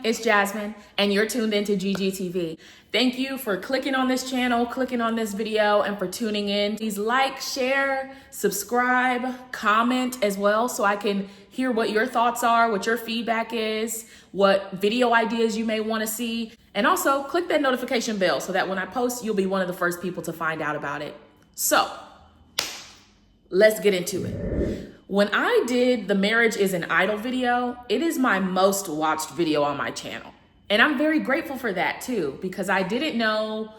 it's Jasmine, and you're tuned into GGTV. Thank you for clicking on this channel, clicking on this video, and for tuning in. Please like, share, subscribe, comment as well so I can hear what your thoughts are, what your feedback is, what video ideas you may want to see. And also click that notification bell so that when I post, you'll be one of the first people to find out about it. So let's get into it. When I did the Marriage is an Idol video, it is my most watched video on my channel. And I'm very grateful for that too, because I didn't know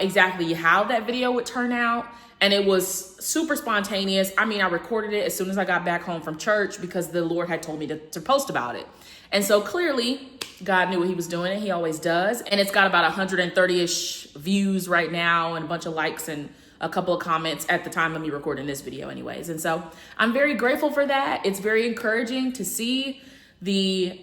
exactly how that video would turn out. And it was super spontaneous. I mean, I recorded it as soon as I got back home from church because the Lord had told me to post about it. And so clearly God knew what he was doing, and he always does. And it's got about 130-ish views right now and a bunch of likes and a couple of comments at the time of me recording this video anyways. And so I'm very grateful for that. It's very encouraging to see the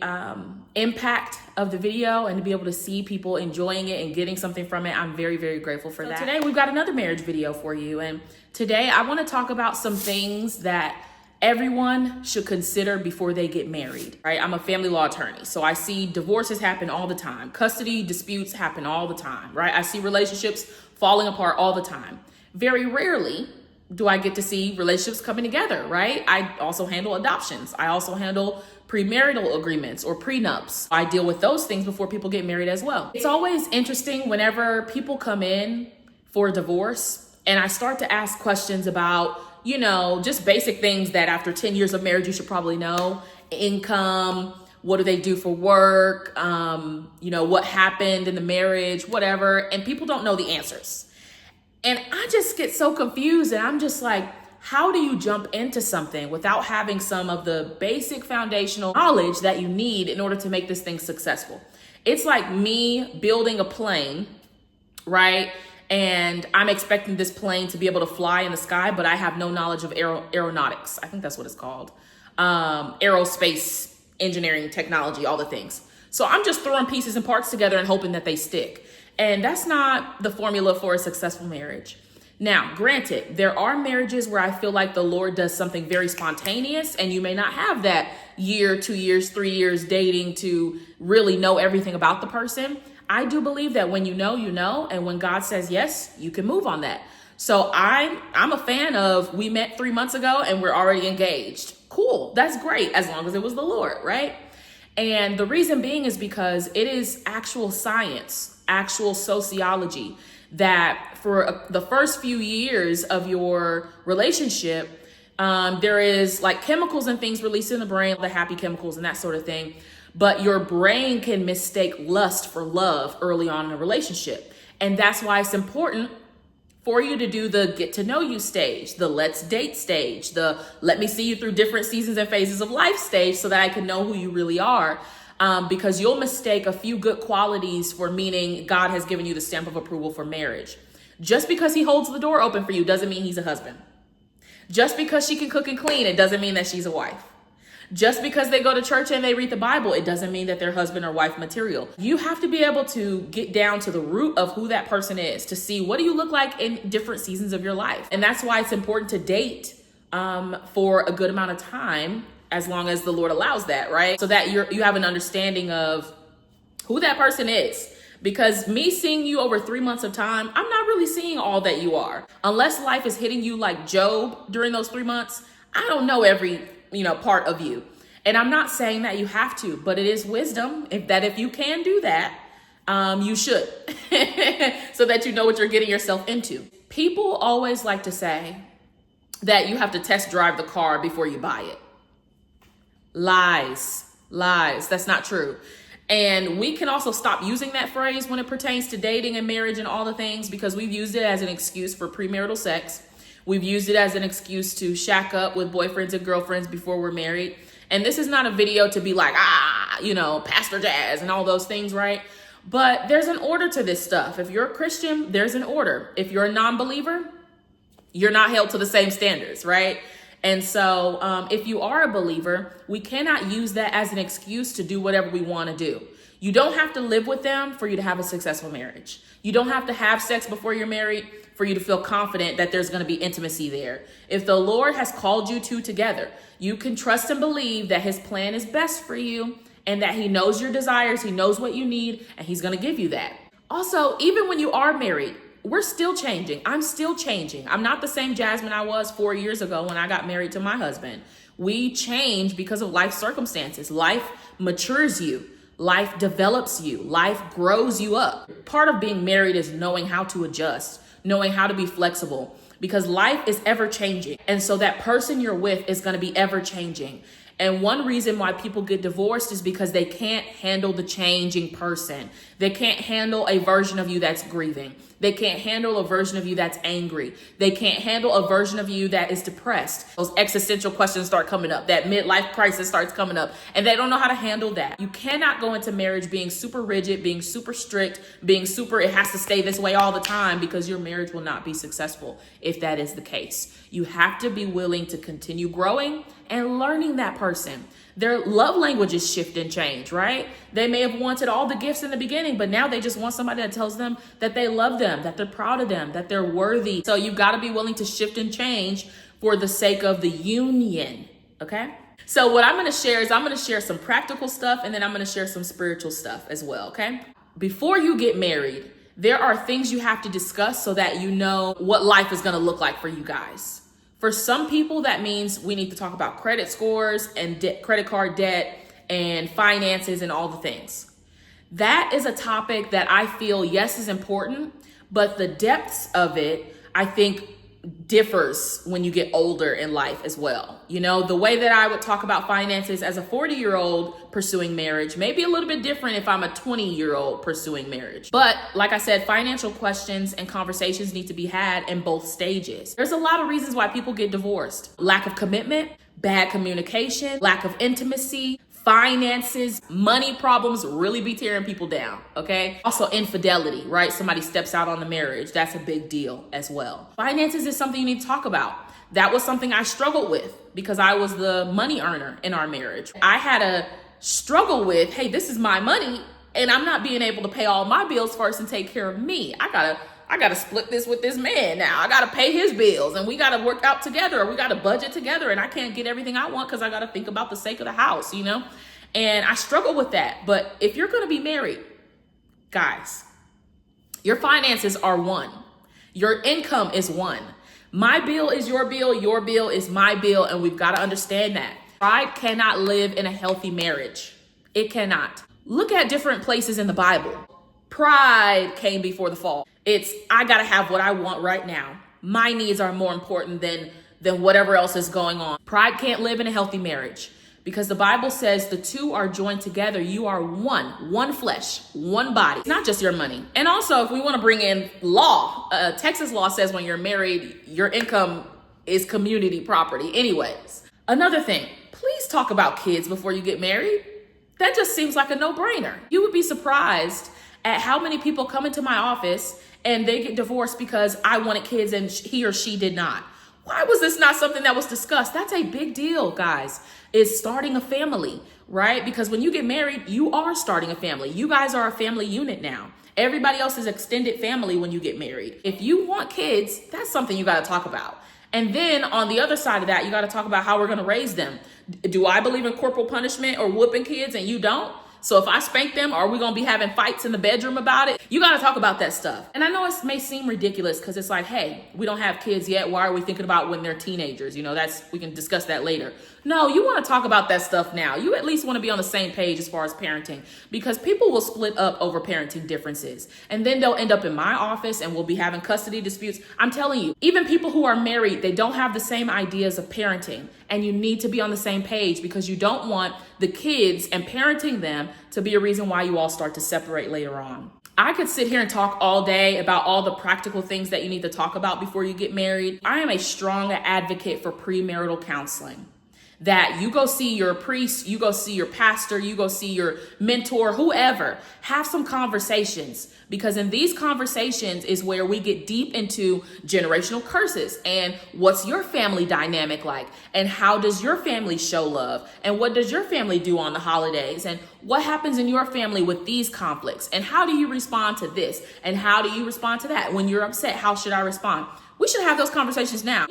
impact of the video and to be able to see people enjoying it and getting something from it. I'm very, very grateful for that. Today we've got another marriage video for you. And today I want to talk about some things that everyone should consider before they get married, right? I'm a family law attorney, so I see divorces happen all the time. Custody disputes happen all the time, right? I see relationships falling apart all the time. Very rarely do I get to see relationships coming together, right? I also handle adoptions. I also handle premarital agreements or prenups. I deal with those things before people get married as well. It's always interesting whenever people come in for a divorce and I start to ask questions about, you know, just basic things that after 10 years of marriage, you should probably know. Income, what do they do for work? You know, what happened in the marriage, whatever. And people don't know the answers. And I just get so confused, and I'm just like, how do you jump into something without having some of the basic foundational knowledge that you need in order to make this thing successful? It's like me building a plane, right? And I'm expecting this plane to be able to fly in the sky, but I have no knowledge of aeronautics. I think that's what it's called. Aerospace, engineering, technology, all the things. So I'm just throwing pieces and parts together and hoping that they stick. And that's not the formula for a successful marriage. Now, granted, there are marriages where I feel like the Lord does something very spontaneous, and you may not have that year, 2 years, 3 years dating to really know everything about the person. I do believe that when you know, and when God says yes, you can move on that. So I'm a fan of, we met 3 months ago and we're already engaged. Cool, that's great, as long as it was the Lord, right? And the reason being is because it is actual science, actual sociology, that for the first few years of your relationship, there is like chemicals and things released in the brain, the happy chemicals and that sort of thing. But your brain can mistake lust for love early on in a relationship. And that's why it's important for you to do the get to know you stage, the let's date stage, the let me see you through different seasons and phases of life stage so that I can know who you really are. Because you'll mistake a few good qualities for meaning God has given you the stamp of approval for marriage. Just because he holds the door open for you doesn't mean he's a husband. Just because she can cook and clean, it doesn't mean that she's a wife. Just because they go to church and they read the Bible, it doesn't mean that they're husband or wife material. You have to be able to get down to the root of who that person is to see what do you look like in different seasons of your life. And that's why it's important to date for a good amount of time, as long as the Lord allows that, right? So that you have an understanding of who that person is. Because me seeing you over 3 months of time, I'm not really seeing all that you are. Unless life is hitting you like Job during those 3 months, I don't know every, part of you. And I'm not saying that you have to, but it is wisdom if you can do that, you should. So that you know what you're getting yourself into. People always like to say that you have to test drive the car before you buy it. Lies. That's not true. And we can also stop using that phrase when it pertains to dating and marriage and all the things, because we've used it as an excuse for premarital sex. We've used it as an excuse to shack up with boyfriends and girlfriends before we're married. And this is not a video to be like, Pastor Jazz and all those things, right? But there's an order to this stuff. If you're a Christian, there's an order. If you're a non-believer, you're not held to the same standards, right? And so if you are a believer, we cannot use that as an excuse to do whatever we want to do. You don't have to live with them for you to have a successful marriage. You don't have to have sex before you're married for you to feel confident that there's going to be intimacy there. If the Lord has called you two together, you can trust and believe that his plan is best for you, and that he knows your desires, he knows what you need, and he's going to give you that. Also, even when you are married, we're still changing. I'm still changing. I'm not the same Jasmine I was 4 years ago when I got married to my husband. We change because of life circumstances. Life matures you. Life develops you. Life grows you up. Part of being married is knowing how to adjust, knowing how to be flexible, because life is ever changing. And so that person you're with is going to be ever changing. And one reason why people get divorced is because they can't handle the changing person. They can't handle a version of you that's grieving. They can't handle a version of you that's angry. They can't handle a version of you that is depressed. Those existential questions start coming up. That midlife crisis starts coming up, and they don't know how to handle that. You cannot go into marriage being super rigid, being super strict, it has to stay this way all the time, because your marriage will not be successful if that is the case. You have to be willing to continue growing and learning that person. Their love languages shift and change, right? They may have wanted all the gifts in the beginning, but now they just want somebody that tells them that they love them, that they're proud of them, that they're worthy. So you've got to be willing to shift and change for the sake of the union, okay? So what I'm going to share is I'm going to share some practical stuff, and then I'm going to share some spiritual stuff as well, okay? Before you get married, there are things you have to discuss so that you know what life is going to look like for you guys. For some people, that means we need to talk about credit scores and credit card debt and finances and all the things. That is a topic that I feel, yes, is important, but the depths of it, I think, differs when you get older in life as well. You know, the way that I would talk about finances as a 40-year-old pursuing marriage may be a little bit different if I'm a 20-year-old pursuing marriage. But like I said, financial questions and conversations need to be had in both stages. There's a lot of reasons why people get divorced. Lack of commitment, bad communication, lack of intimacy, finances, money problems really be tearing people down, okay? Also infidelity, right? Somebody steps out on the marriage. That's a big deal as well. Finances is something you need to talk about. That was something I struggled with because I was the money earner in our marriage. I had a struggle with, hey, this is my money and I'm not being able to pay all my bills first and take care of me. I gotta split this with this man now. I gotta pay his bills and we gotta work out together, or we gotta budget together, and I can't get everything I want because I gotta think about the sake of the house, you know? And I struggle with that. But if you're gonna be married, guys, your finances are one. Your income is one. My bill is your bill is my bill, and we've gotta understand that. Pride cannot live in a healthy marriage. It cannot. Look at different places in the Bible. Pride came before the fall. It's, I gotta have what I want right now. My needs are more important than whatever else is going on. Pride can't live in a healthy marriage because the Bible says the two are joined together. You are one flesh, one body. It's not just your money. And also, if we wanna bring in law, Texas law says when you're married, your income is community property. Anyways, another thing, please talk about kids before you get married. That just seems like a no-brainer. You would be surprised at how many people come into my office and they get divorced because I wanted kids and he or she did not. Why was this not something that was discussed? That's a big deal, guys, is starting a family, right? Because when you get married, you are starting a family. You guys are a family unit now. Everybody else is extended family when you get married. If you want kids, that's something you got to talk about. And then on the other side of that, you got to talk about how we're going to raise them. Do I believe in corporal punishment or whooping kids and you don't? So if I spank them, are we going to be having fights in the bedroom about it? You got to talk about that stuff. And I know it may seem ridiculous because it's like, hey, we don't have kids yet. Why are we thinking about when they're teenagers? You know, we can discuss that later. No, you want to talk about that stuff now. You at least want to be on the same page as far as parenting, because people will split up over parenting differences. And then they'll end up in my office and we'll be having custody disputes. I'm telling you, even people who are married, they don't have the same ideas of parenting. And you need to be on the same page because you don't want the kids and parenting them to be a reason why you all start to separate later on. I could sit here and talk all day about all the practical things that you need to talk about before you get married. I am a strong advocate for premarital counseling. That you go see your priest, you go see your pastor, you go see your mentor, whoever. Have some conversations, because in these conversations is where we get deep into generational curses and what's your family dynamic like, and how does your family show love, and what does your family do on the holidays, and what happens in your family with these conflicts, and how do you respond to this, and how do you respond to that? When you're upset, how should I respond? We should have those conversations now.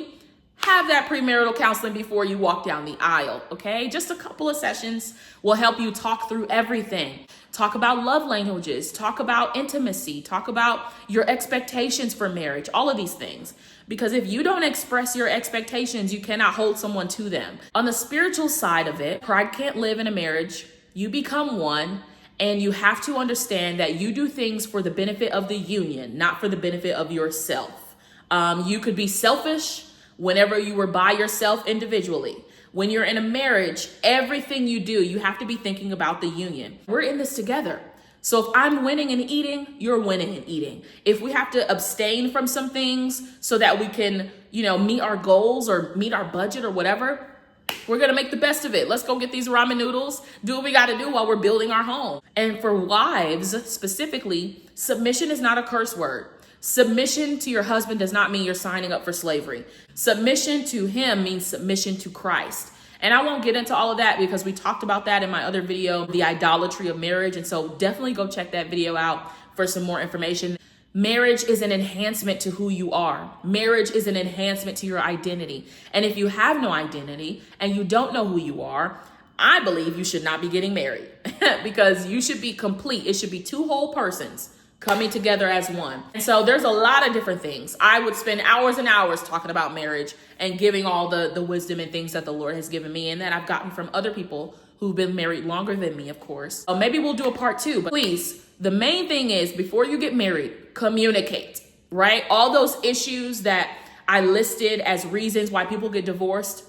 have that premarital counseling before you walk down the aisle, okay? Just a couple of sessions will help you talk through everything. Talk about love languages, talk about intimacy, talk about your expectations for marriage, all of these things. Because if you don't express your expectations, you cannot hold someone to them. On the spiritual side of it, pride can't live in a marriage. You become one, and you have to understand that you do things for the benefit of the union, not for the benefit of yourself. You could be selfish whenever you were by yourself individually. When you're in a marriage, everything you do, you have to be thinking about the union. We're in this together. So if I'm winning in eating, you're winning in eating. If we have to abstain from some things so that we can, meet our goals or meet our budget or whatever, we're going to make the best of it. Let's go get these ramen noodles, do what we got to do while we're building our home. And for wives specifically, submission is not a curse word. Submission to your husband does not mean you're signing up for slavery. Submission to him means submission to Christ. And I won't get into all of that because we talked about that in my other video, the idolatry of marriage. And so definitely go check that video out for some more information. Marriage is an enhancement to who you are. Marriage is an enhancement to your identity. And if you have no identity and you don't know who you are, I believe you should not be getting married because you should be complete. It should be two whole persons coming together as one. And so there's a lot of different things. I would spend hours and hours talking about marriage and giving all the wisdom and things that the Lord has given me and that I've gotten from other people who've been married longer than me, of course. Maybe we'll do a part 2, but please, the main thing is before you get married, communicate, right? All those issues that I listed as reasons why people get divorced,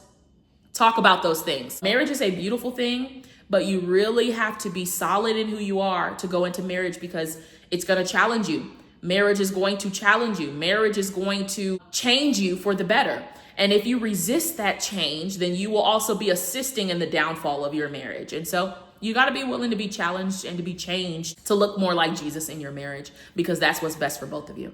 talk about those things. Marriage is a beautiful thing, but you really have to be solid in who you are to go into marriage because it's going to challenge you. Marriage is going to challenge you. Marriage is going to change you for the better. And if you resist that change, then you will also be assisting in the downfall of your marriage. And so you got to be willing to be challenged and to be changed to look more like Jesus in your marriage because that's what's best for both of you.